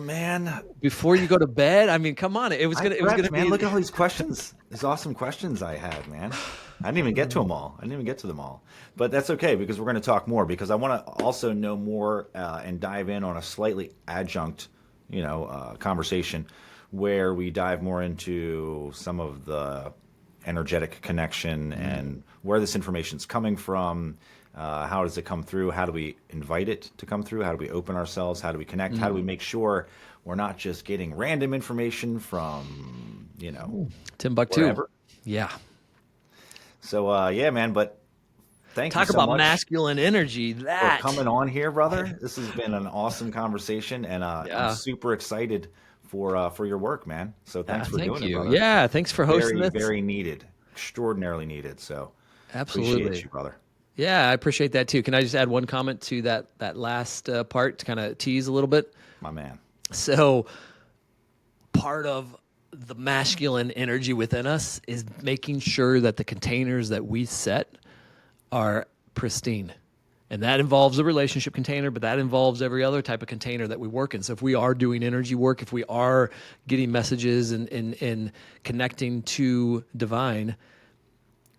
Man, before you go to bed? I mean, come on. It was gonna man, be. look at all these questions. These awesome questions I had, man. I didn't even get to them all. But that's okay because we're going to talk more because I want to also know more and dive in on a slightly adjunct, conversation where we dive more into some of the energetic connection and where this information is coming from. How does it come through? How do we invite it to come through? How do we open ourselves? How do we connect? How do we make sure we're not just getting random information from, Timbuktu? Wherever. Yeah. So, yeah, man, but thank you Talk so about much masculine energy. for That coming on here, brother. This has been an awesome conversation, and I'm super excited for your work, man. So thanks for doing it, brother. Yeah, thanks for hosting Very, this. very needed. Extraordinarily needed. So Absolutely. appreciate you, brother. Yeah, I appreciate that too. Can I just add one comment to that last part to kind of tease a little bit? My man. So part of the masculine energy within us is making sure that the containers that we set are pristine. And that involves a relationship container, but that involves every other type of container that we work in. So if we are doing energy work, if we are getting messages and connecting to divine,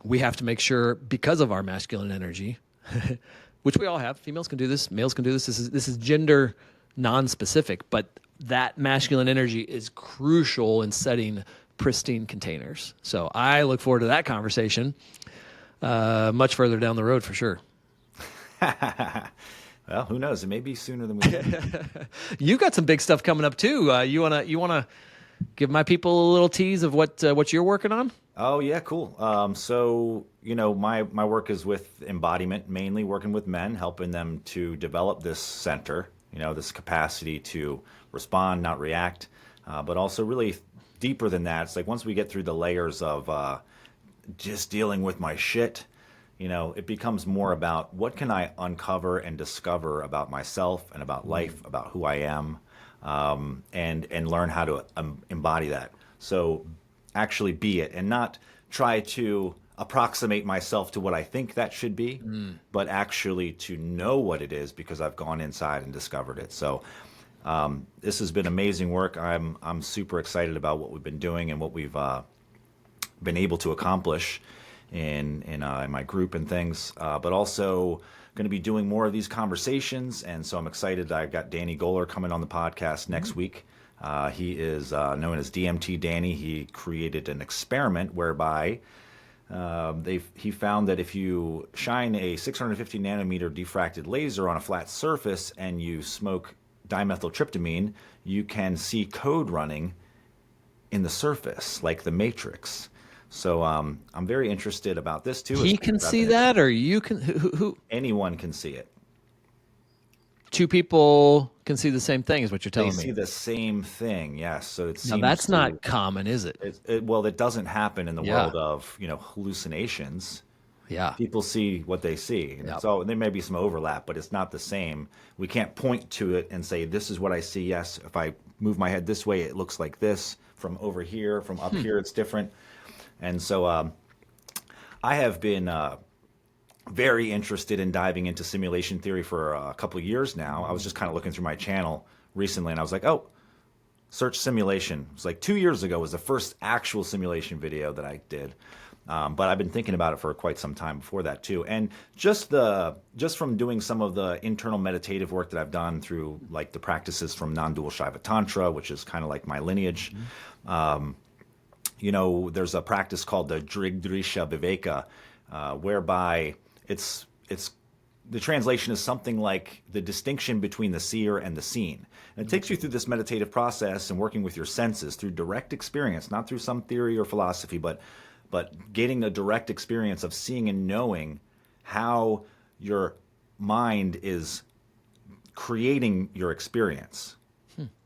we have to make sure, because of our masculine energy, which we all have, females can do this, males can do this. This is gender non-specific, but that masculine energy is crucial in setting pristine containers. So I look forward to that conversation much further down the road for sure. Well, who knows? It may be sooner than we think. You got some big stuff coming up too. You wanna give my people a little tease of what you're working on? Oh yeah, cool. So my work is with embodiment, mainly working with men, helping them to develop this center, this capacity to respond, not react, but also really deeper than that. It's like once we get through the layers of just dealing with my shit, it becomes more about what can I uncover and discover about myself and about life, about who I am, and learn how to embody that. So actually be it and not try to approximate myself to what I think that should be, but actually to know what it is because I've gone inside and discovered it. So this has been amazing work. I'm super excited about what we've been doing and what we've been able to accomplish in my group and things, but also going to be doing more of these conversations. And so I'm excited. I've got Danny Goller coming on the podcast next week. He is known as DMT Danny. He created an experiment whereby he found that if you shine a 650 nanometer diffracted laser on a flat surface and you smoke dimethyltryptamine, you can see code running in the surface, like the Matrix. So I'm very interested about this too. He can see that, or you can? Who? Anyone can see it. Two people can see the same thing, is what you're telling me. They see the same thing, yes. So it seems now that's not common, is it? Well, it doesn't happen in the world of hallucinations. Yeah. People see what they see. And so there may be some overlap, but it's not the same. We can't point to it and say, this is what I see. Yes, if I move my head this way, it looks like this. From over here, from up here, it's different. And so I have been very interested in diving into simulation theory for a couple of years now. I was just kind of looking through my channel recently, and I was like, oh, search simulation. It was like 2 years ago was the first actual simulation video that I did. But I've been thinking about it for quite some time before that too. And just from doing some of the internal meditative work that I've done through like the practices from non-dual Shiva Tantra, which is kind of like my lineage. There's a practice called the Drigdrisha Viveka, whereby it's the translation is something like the distinction between the seer and the seen. And it takes you through this meditative process and working with your senses through direct experience, not through some theory or philosophy, but getting a direct experience of seeing and knowing how your mind is creating your experience.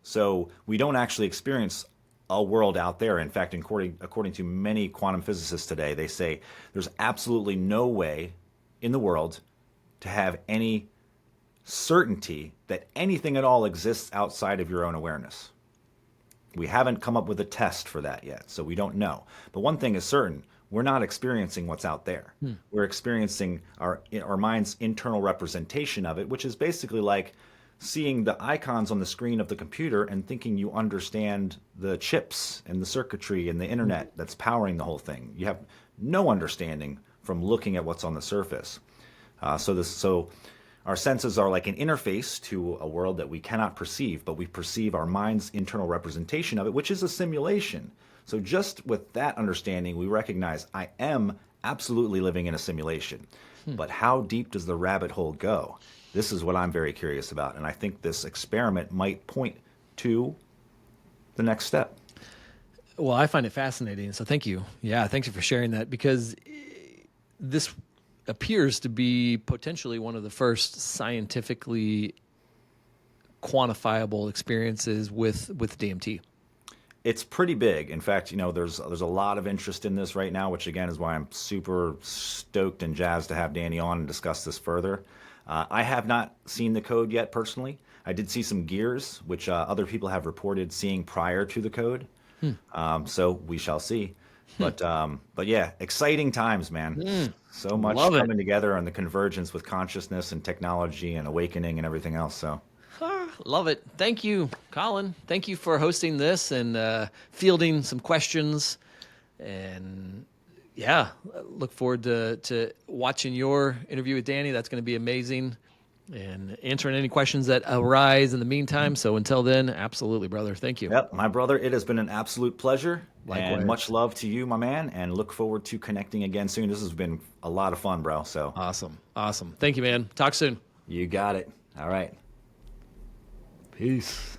So we don't actually experience a world out there. In fact, according to many quantum physicists today, they say there's absolutely no way in the world to have any certainty that anything at all exists outside of your own awareness. We haven't come up with a test for that yet, so we don't know. But one thing is certain, we're not experiencing what's out there. We're experiencing our mind's internal representation of it, which is basically like seeing the icons on the screen of the computer and thinking you understand the chips and the circuitry and the internet that's powering the whole thing. You have no understanding from looking at what's on the surface. So our senses are like an interface to a world that we cannot perceive, but we perceive our mind's internal representation of it, which is a simulation. So just with that understanding, we recognize I am absolutely living in a simulation. But how deep does the rabbit hole go? This is what I'm very curious about, and I think this experiment might point to the next step. Well, I find it fascinating, so thank you. Yeah, thank you for sharing that, because this appears to be potentially one of the first scientifically quantifiable experiences with DMT. It's pretty big. In fact, there's a lot of interest in this right now, which again is why I'm super stoked and jazzed to have Danny on and discuss this further. I have not seen the code yet personally. I did see some gears, which other people have reported seeing prior to the code. So we shall see. But yeah, exciting times, man. So much Love it. coming together on the convergence with consciousness and technology and awakening and everything else. So Love it. Thank you, Colin. Thank you for hosting this and fielding some questions. And yeah, look forward to watching your interview with Danny. That's going to be amazing. And answering any questions that arise in the meantime. So until then, absolutely, brother. Thank you. yep, my brother, it has been an absolute pleasure. Likewise. And much love to you, my man, and look forward to connecting again soon. This has been a lot of fun, bro. So Awesome. Thank you, man. Talk soon. you got it. All right. Peace.